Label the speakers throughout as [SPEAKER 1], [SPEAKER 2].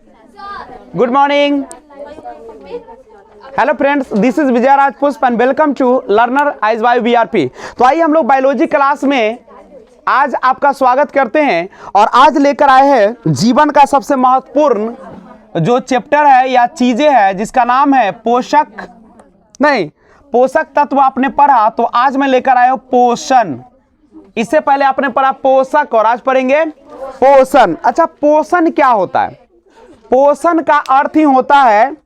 [SPEAKER 1] Good morning. Hello friends, this is Vijay Raj Pushp and welcome to learner eyes by BRP. तो आइए हम लोग biology class में आज आपका स्वागत करते हैं और आज लेकर आए हैं जीवन का सबसे महत्वपूर्ण जो चैप्टर है या चीजें है जिसका नाम है पोषक तत्व। आपने पढ़ा तो आज मैं लेकर आया हूं पोषण। इससे पहले आपने पढ़ा पोषक और आज पढ़ेंगे पोषण। अच्छा, पोषण क्या होता है? पोषण का अर्थ ही होता है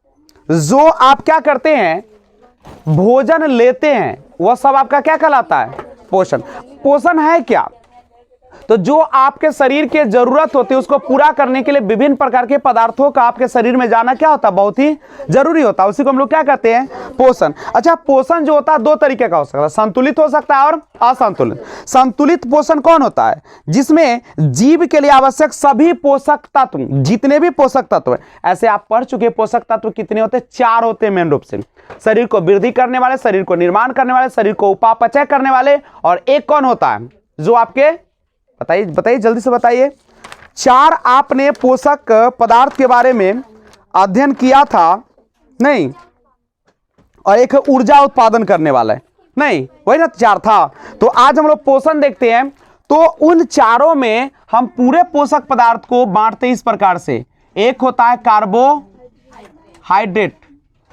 [SPEAKER 1] जो आप क्या करते हैं, भोजन लेते हैं, वह सब आपका क्या कहलाता है? पोषण। पोषण है क्या? तो जो आपके शरीर की जरूरत होती है उसको पूरा करने के लिए विभिन्न प्रकार के पदार्थों का आपके शरीर में जाना क्या होता है? बहुत ही जरूरी होता है। उसी को हम लोग क्या कहते हैं? पोषण। अच्छा, पोषण जो होता है दो तरीके का हो सकता है, संतुलित हो सकता है और असंतुलित। संतुलित पोषण कौन होता है? जिसमें जीव के लिए आवश्यक सभी पोषक तत्व, जितने भी पोषक तत्व है, ऐसे आप पढ़ चुके पोषक तत्व कितने होते हैं? 4 होते हैं मेन रूप से। शरीर को वृद्धि करने वाले, शरीर को निर्माण करने वाले, शरीर को उपापचय करने वाले, और एक कौन होता है जो आपके, बताइए जल्दी से बताइए। 4 आपने पोषक पदार्थ के बारे में अध्ययन किया था नहीं? और एक ऊर्जा उत्पादन करने वाला है नहीं, वही ना 4 था। तो आज हम लोग पोषण देखते हैं। तो उन 4 में हम पूरे पोषक पदार्थ को बांटते इस प्रकार से। एक होता है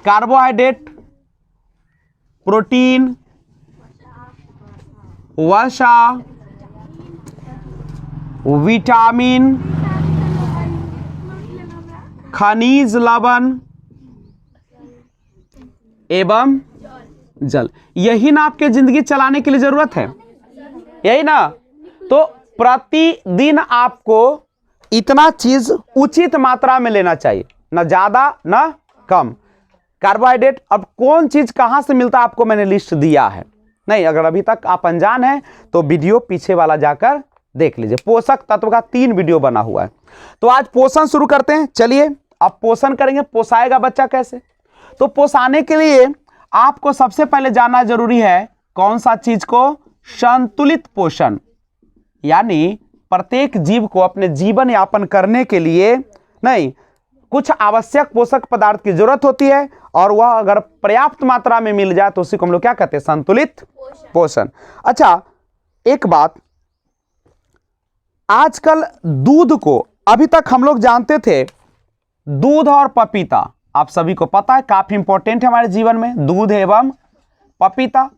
[SPEAKER 1] कार्बोहाइड्रेट, प्रोटीन, वसा, विटामिन, खनिज लवण एवं जल। यही ना आपके जिंदगी चलाने के लिए जरूरत है, यही ना? तो प्रतिदिन आपको इतना चीज उचित मात्रा में लेना चाहिए, ना ज्यादा ना कम। कार्बोहाइड्रेट, अब कौन चीज कहां से मिलता है आपको मैंने लिस्ट दिया है नहीं। अगर अभी तक आप अनजान हैं तो वीडियो पीछे वाला जाकर देख लीजिए। पोषक तत्व का 3 वीडियो बना हुआ है। तो आज पोषण शुरू करते हैं। चलिए, अब पोषण करेंगे। पोसाएगा बच्चा कैसे? तो पोसाने के लिए आपको सबसे पहले जानना जरूरी है कौन सा चीज को? संतुलित पोषण। यानी प्रत्येक जीव को अपने जीवन यापन करने के लिए नहीं, कुछ आवश्यक पोषक पदार्थ की जरूरत होती है और वह अगर पर्याप्त मात्रा में मिल जाए तो उसी को हम लोग क्या कहते हैं? संतुलित पोषण। अच्छा, एक बात, आजकल दूध को, अभी तक हम लोग जानते थे दूध और पपीता, आप सभी को पता है काफी इंपॉर्टेंट है हमारे जीवन में, दूध एवं पपीता।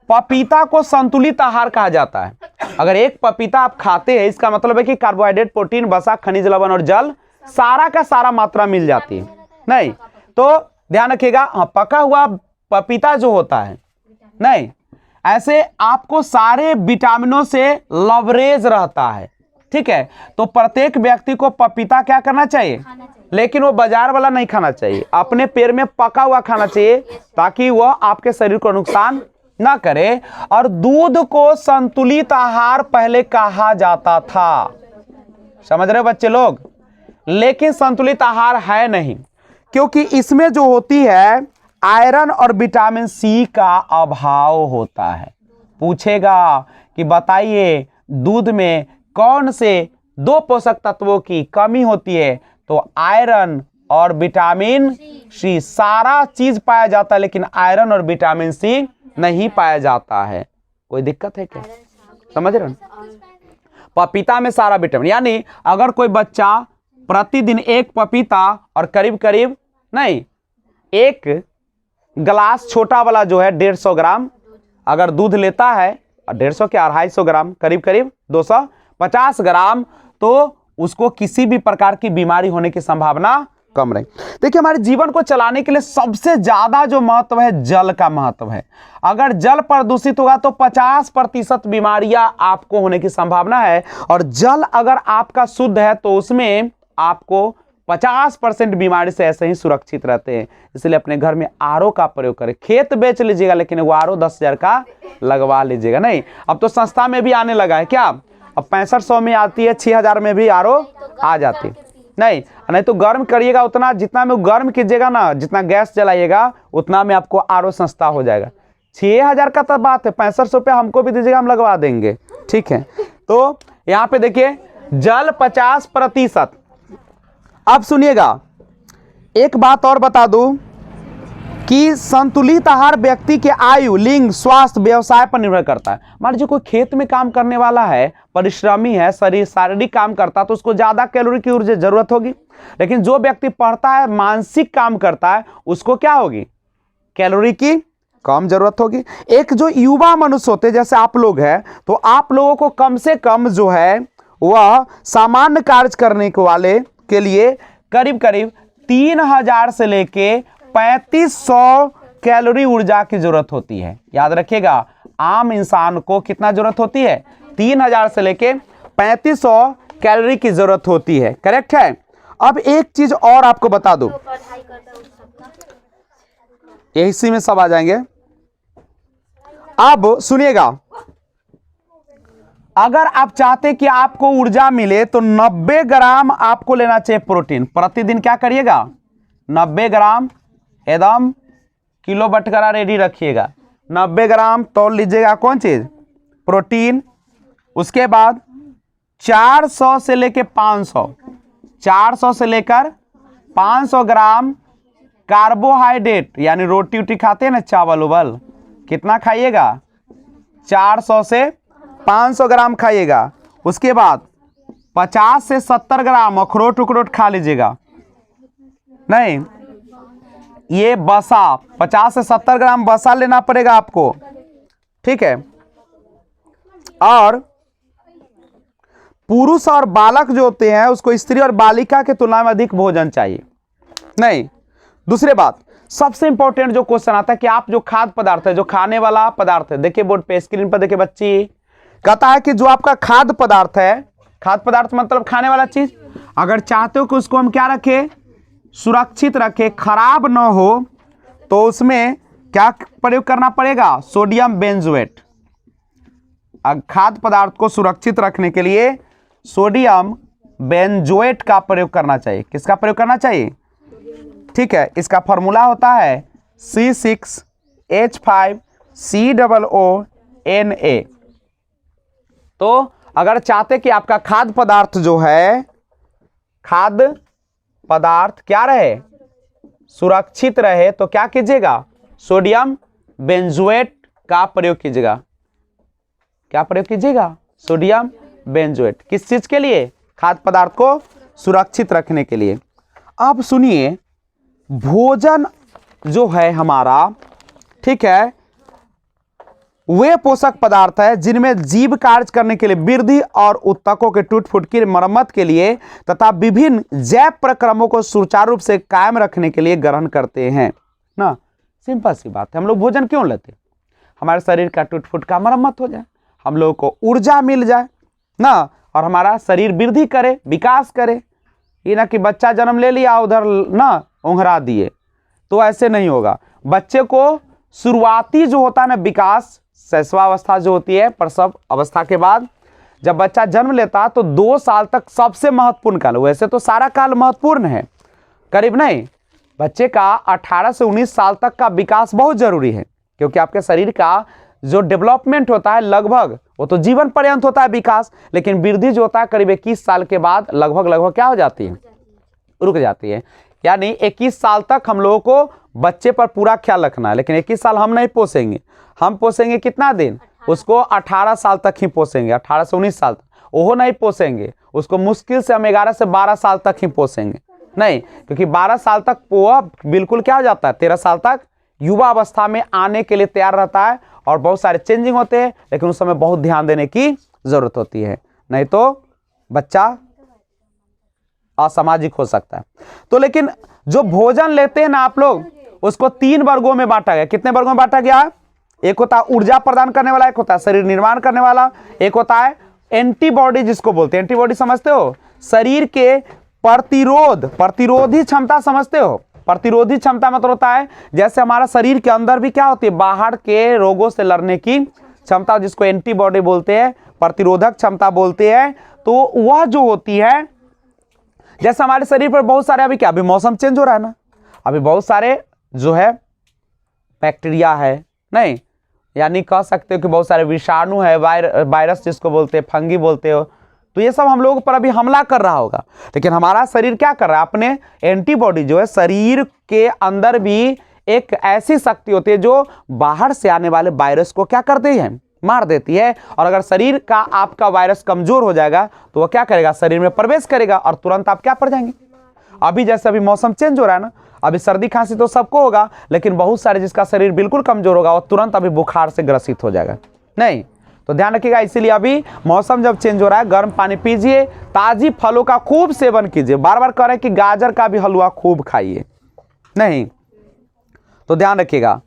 [SPEAKER 1] पपीता को संतुलित आहार कहा जाता है। अगर एक पपीता आप खाते हैं इसका मतलब है कि कार्बोहाइड्रेट, प्रोटीन, वसा, खनिज लवण और जल सारा का सारा मात्रा मिल जाती है नहीं। तो ध्यान रखिएगा, हाँ, पका हुआ पपीता जो होता है नहीं, ऐसे आपको सारे विटामिनों से लवरेज रहता है, ठीक है? तो प्रत्येक व्यक्ति को पपीता क्या करना चाहिए? लेकिन वो बाजार वाला नहीं खाना चाहिए, अपने पेड़ में पका हुआ खाना चाहिए ताकि वह आपके शरीर को नुकसान ना करे। और दूध को संतुलित आहार पहले कहा जाता था, समझ रहे हो बच्चे लोग? लेकिन संतुलित आहार है नहीं, क्योंकि इसमें जो होती है आयरन और विटामिन सी का अभाव होता है। पूछेगा कि बताइए दूध में कौन से 2 पोषक तत्वों की कमी होती है? तो आयरन और विटामिन सी। सारा चीज पाया जाता है लेकिन आयरन और विटामिन सी नहीं पाया जाता है। कोई दिक्कत है क्या? समझ रहे हो? पपीता में सारा विटामिन, यानी अगर कोई बच्चा प्रतिदिन एक पपीता और करीब करीब नहीं, एक गिलास छोटा वाला जो है 150 ग्राम अगर दूध लेता है, 150 के 250 ग्राम, करीब करीब 250 ग्राम, तो उसको किसी भी प्रकार की बीमारी होने की संभावना कम रही। देखिए, हमारे जीवन को चलाने के लिए सबसे ज्यादा जो महत्व है जल का महत्व है। अगर जल प्रदूषित होगा तो 50% बीमारियां आपको होने की संभावना है, और जल अगर आपका शुद्ध है तो उसमें आपको 50% बीमारी से ऐसे ही सुरक्षित रहते हैं। इसलिए अपने घर में आरओ का प्रयोग करें। खेत बेच लीजिएगा लेकिन वो आरओ 10,000 का लगवा लीजिएगा नहीं। अब तो संस्था में भी आने लगा है क्या? अब 6500 में आती है, 6000 में भी आरओ आ जाती नहीं तो गर्म करिएगा उतना, जितना में गर्म कीजिएगा ना, जितना गैस जलाइएगा उतना में आपको आरओ सस्ता हो जाएगा। 6000 का तो बात है, 6500 रुपया हमको भी दीजिएगा, हम लगवा देंगे, ठीक है? तो यहाँ पे देखिए जल 50%, अब सुनिएगा, एक बात और बता दूं कि संतुलित आहार व्यक्ति के आयु, लिंग, स्वास्थ्य, व्यवसाय पर निर्भर करता है। मान लीजिए कोई खेत में काम करने वाला है, परिश्रमी है, शरीर शारीरिक काम करता है, तो उसको ज्यादा कैलोरी की ऊर्जा जरूरत होगी। लेकिन जो व्यक्ति पढ़ता है, मानसिक काम करता है, उसको क्या होगी, कैलोरी की कम जरूरत होगी। एक जो युवा मनुष्य होते जैसे आप लोग हैं, तो आप लोगों को कम से कम जो है वह सामान्य कार्य करने के वाले के लिए करीब करीब 3000 से लेके 3500 कैलोरी ऊर्जा की जरूरत होती है। याद रखिएगा, आम इंसान को कितना जरूरत होती है, 3000 से लेके 3500 कैलोरी की जरूरत होती है। करेक्ट है। अब एक चीज और आपको बता दूं, इसी में सब आ जाएंगे। अब सुनिएगा, अगर आप चाहते कि आपको ऊर्जा मिले तो 90 ग्राम आपको लेना चाहिए प्रोटीन प्रतिदिन। क्या करिएगा, 90 ग्राम एकदम किलो बटकरा रेडी रखिएगा। 90 ग्राम तौल लीजिएगा कौन चीज, प्रोटीन। उसके बाद 400 से लेकर 500 ग्राम कार्बोहाइड्रेट, यानी रोटी उटी खाते हैं ना, चावल उवल, कितना खाइएगा, 400 से 500 ग्राम खाइएगा। उसके बाद 50 से 70 ग्राम अखरोट उखरोट खा लीजिएगा। नहीं, ये बसा 50 से 70 ग्राम बसा लेना पड़ेगा आपको, ठीक है। और पुरुष और बालक जो होते हैं उसको स्त्री और बालिका के तुलना में अधिक भोजन चाहिए। नहीं, दूसरी बात, सबसे इंपॉर्टेंट जो क्वेश्चन आता है कि आप जो खाद्य पदार्थ है, जो खाने वाला पदार्थ है, देखिए बोर्ड पे स्क्रीन पर देखिए बच्ची, कहता है कि जो आपका खाद्य पदार्थ है, खाद्य पदार्थ मतलब खाने वाला चीज, अगर चाहते हो कि उसको हम क्या रखें, सुरक्षित रखें, खराब ना हो, तो उसमें क्या प्रयोग करना पड़ेगा, सोडियम बेंजोएट। खाद्य पदार्थ को सुरक्षित रखने के लिए सोडियम बेंजोएट का प्रयोग करना चाहिए। किसका प्रयोग करना चाहिए, ठीक है। इसका फॉर्मूला होता है C6H5COONA। तो अगर चाहते कि आपका खाद्य पदार्थ जो है, खाद्य पदार्थ क्या रहे, सुरक्षित रहे, तो क्या कीजिएगा, सोडियम बेंजोएट का प्रयोग कीजिएगा। क्या प्रयोग कीजिएगा, सोडियम बेंजोएट। किस चीज के लिए, खाद्य पदार्थ को सुरक्षित रखने के लिए। अब सुनिए, भोजन जो है हमारा, ठीक है, वे पोषक पदार्थ है जिनमें जीव कार्य करने के लिए, वृद्धि और उत्तकों के टूट फूट की मरम्मत के लिए तथा विभिन्न जैव प्रक्रमों को सुचारू रूप से कायम रखने के लिए ग्रहण करते हैं ना। सिंपल सी बात है, हम लोग भोजन क्यों लेते, हमारे शरीर का टूट फूट का मरम्मत हो जाए, हम लोगों को ऊर्जा मिल जाए ना, और हमारा शरीर वृद्धि करे, विकास करे। ये ना कि बच्चा जन्म ले लिया उधर ना उंघरा दिए, तो ऐसे नहीं होगा। बच्चे को शुरुआती जो होता है ना विकास, शैशवावस्था जो होती है, प्रसव अवस्था के बाद जब बच्चा जन्म लेता है तो 2 साल तक सबसे महत्वपूर्ण काल, वैसे तो सारा काल महत्वपूर्ण है, करीब नहीं, बच्चे का 18 से 19 साल तक का विकास बहुत जरूरी है, क्योंकि आपके शरीर का जो डेवलपमेंट होता है लगभग वो तो जीवन पर्यंत होता है विकास, लेकिन वृद्धि जो होता है करीब 21 साल के बाद लगभग क्या हो जाती है, रुक जाती है। यानी 21 साल तक हम लोगों को बच्चे पर पूरा ख्याल रखना है, लेकिन 21 साल हम नहीं पोसेंगे, हम पोसेंगे कितना दिन, उसको 18 साल तक ही पोसेंगे, 18 से 19 साल तक वो नहीं पोसेंगे, उसको मुश्किल से हम 11 से 12 साल तक ही पोसेंगे। नहीं, क्योंकि 12 साल तक वो बिल्कुल क्या हो जाता है, 13 साल तक युवा अवस्था में आने के लिए तैयार रहता है, और बहुत सारे चेंजिंग होते हैं, लेकिन उस समय बहुत ध्यान देने की जरूरत होती है, नहीं तो बच्चा असामाजिक हो सकता है। तो लेकिन जो भोजन लेते हैं ना आप लोग, उसको 3 वर्गों में बांटा गया। कितने वर्गों में बांटा गया, एक होता है ऊर्जा प्रदान करने वाला, एक होता है शरीर निर्माण करने वाला, एक होता है एंटीबॉडी, जिसको बोलते हैं एंटीबॉडी, समझते हो, शरीर के प्रतिरोधी क्षमता, समझते हो, प्रतिरोधी क्षमता मतलब होता है जैसे हमारा शरीर के अंदर भी क्या होती है, बाहर के रोगों से लड़ने की क्षमता, जिसको एंटीबॉडी बोलते हैं, प्रतिरोधक क्षमता बोलते हैं। तो वह जो होती है, जैसे हमारे शरीर पर बहुत सारे, अभी क्या, अभी मौसम चेंज हो रहा है ना, अभी बहुत सारे जो है बैक्टीरिया है, नहीं यानी कह सकते हो कि बहुत सारे विषाणु है, वायरस जिसको बोलते हैं, फंगी बोलते हो, तो ये सब हम लोगों पर अभी हमला कर रहा होगा, लेकिन हमारा शरीर क्या कर रहा है, अपने एंटीबॉडी जो है, शरीर के अंदर भी एक ऐसी शक्ति होती है जो बाहर से आने वाले वायरस को क्या करती है, मार देती है। और अगर शरीर का आपका वायरस कमजोर हो जाएगा तो वह क्या करेगा, शरीर में प्रवेश करेगा और तुरंत आप क्या पड़ जाएंगे। अभी जैसे अभी मौसम चेंज हो रहा है ना, अभी सर्दी खांसी तो सबको होगा, लेकिन बहुत सारे जिसका शरीर बिल्कुल कमजोर होगा वो तुरंत अभी बुखार से ग्रसित हो जाएगा। नहीं, तो ध्यान रखिएगा, इसीलिए अभी मौसम जब चेंज हो रहा है, गर्म पानी पीजिए, ताजी फलों का खूब सेवन कीजिए। बार बार कह रहे हैं कि गाजर का भी हलवा खूब खाइए, नहीं, तो ध्यान रखिएगा।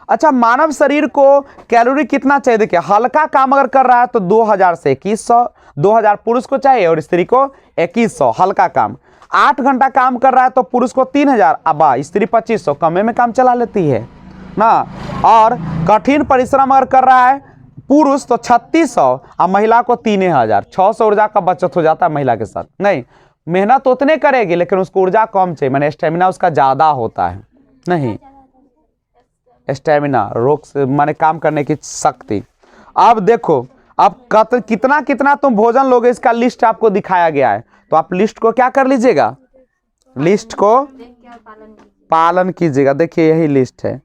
[SPEAKER 1] अच्छा, मानव शरीर को कैलोरी कितना चाहिए, देखिए हल्का काम अगर कर रहा है तो 2000 से 2100, 2000 पुरुष को चाहिए और स्त्री को 2100 हल्का काम। 8 घंटा काम कर रहा है तो पुरुष को 3000, अब स्त्री 2500, कमे में काम चला लेती है ना। और कठिन परिश्रम अगर कर रहा है पुरुष तो 3600 और महिला को 3000, 600 ऊर्जा का बचत हो जाता है महिला के साथ। नहीं, मेहनत उतने करेगी लेकिन उसको ऊर्जा कम चाहिए, माने स्टेमिना उसका ज्यादा होता है। नहीं, स्टेमिना रोग से माने काम करने की शक्ति। अब देखो, अब कितना कितना तुम भोजन लोगे इसका लिस्ट आपको दिखाया गया है, तो आप लिस्ट को क्या कर लीजिएगा, लिस्ट को पालन कीजिएगा। देखिए यही लिस्ट है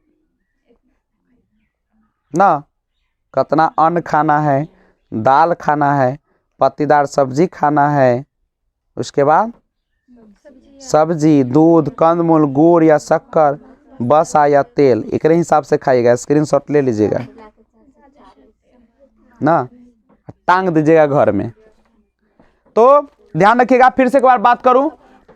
[SPEAKER 1] ना, कितना अन्न खाना है, दाल खाना है, पत्तीदार सब्जी खाना है, उसके बाद सब्जी, दूध, कंदमूल, गुड़ या शक्कर, बसा या तेल, एक हिसाब से खाइएगा। स्क्रीनशॉट ले लीजिएगा ना, टांग दीजिएगा घर में। तो ध्यान रखिएगा, फिर से एक बार बात करूं,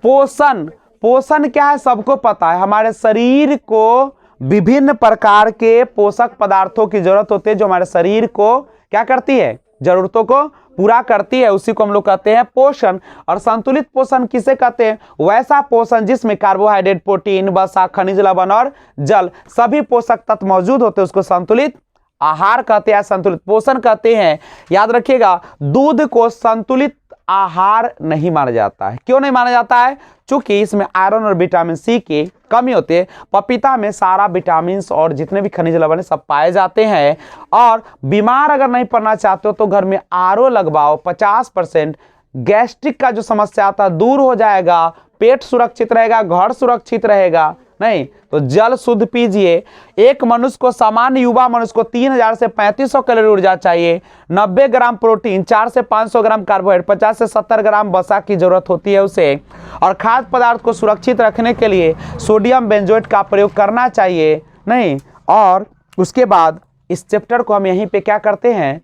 [SPEAKER 1] पोषण, पोषण क्या है सबको पता है। हमारे शरीर को विभिन्न प्रकार के पोषक पदार्थों की जरूरत होती है जो हमारे शरीर को क्या करती है, जरूरतों को पूरा करती है, उसी को हम लोग कहते हैं पोषण। और संतुलित पोषण किसे कहते हैं, वैसा पोषण जिसमें कार्बोहाइड्रेट, प्रोटीन, वसा, खनिज लवण और जल सभी पोषक तत्व मौजूद होते हैं, उसको संतुलित आहार कहते हैं, संतुलित पोषण कहते हैं। याद रखिएगा, दूध को संतुलित आहार नहीं माना जाता है। क्यों नहीं माना जाता है, चूंकि इसमें आयरन और विटामिन सी की कमी होती है। पपीता में सारा विटामिन और जितने भी खनिज लवण सब पाए जाते हैं। और बीमार अगर नहीं पड़ना चाहते हो तो घर में आरओ लगवाओ, 50% गैस्ट्रिक का जो समस्या आता है दूर हो जाएगा, पेट सुरक्षित रहेगा, घर सुरक्षित रहेगा। नहीं तो जल शुद्ध पीजिए। एक मनुष्य को, सामान्य युवा मनुष्य को 3000 से 3500 कैलोरी ऊर्जा चाहिए, 90 ग्राम प्रोटीन, 4 से 500 ग्राम कार्बोहाइड्रेट, 50 से 70 ग्राम वसा की जरूरत होती है उसे। और खाद्य पदार्थ को सुरक्षित रखने के लिए सोडियम बेंजोएट का प्रयोग करना चाहिए। नहीं, और उसके बाद इस चैप्टर को हम यहीं पे क्या करते हैं,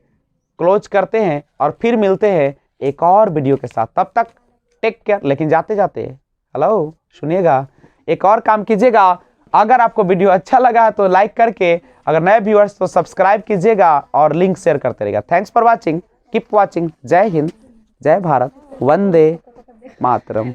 [SPEAKER 1] क्लोज करते हैं और फिर मिलते हैं एक और वीडियो के साथ। तब तक टेक केयर। लेकिन जाते जाते हेलो सुनिएगा, एक और काम कीजिएगा, अगर आपको वीडियो अच्छा लगा तो लाइक करके, अगर नए व्यूअर्स तो सब्सक्राइब कीजिएगा और लिंक शेयर करते रहिएगा। Thanks for watching, keep watching. जय हिंद, जय भारत, वंदे मातरम।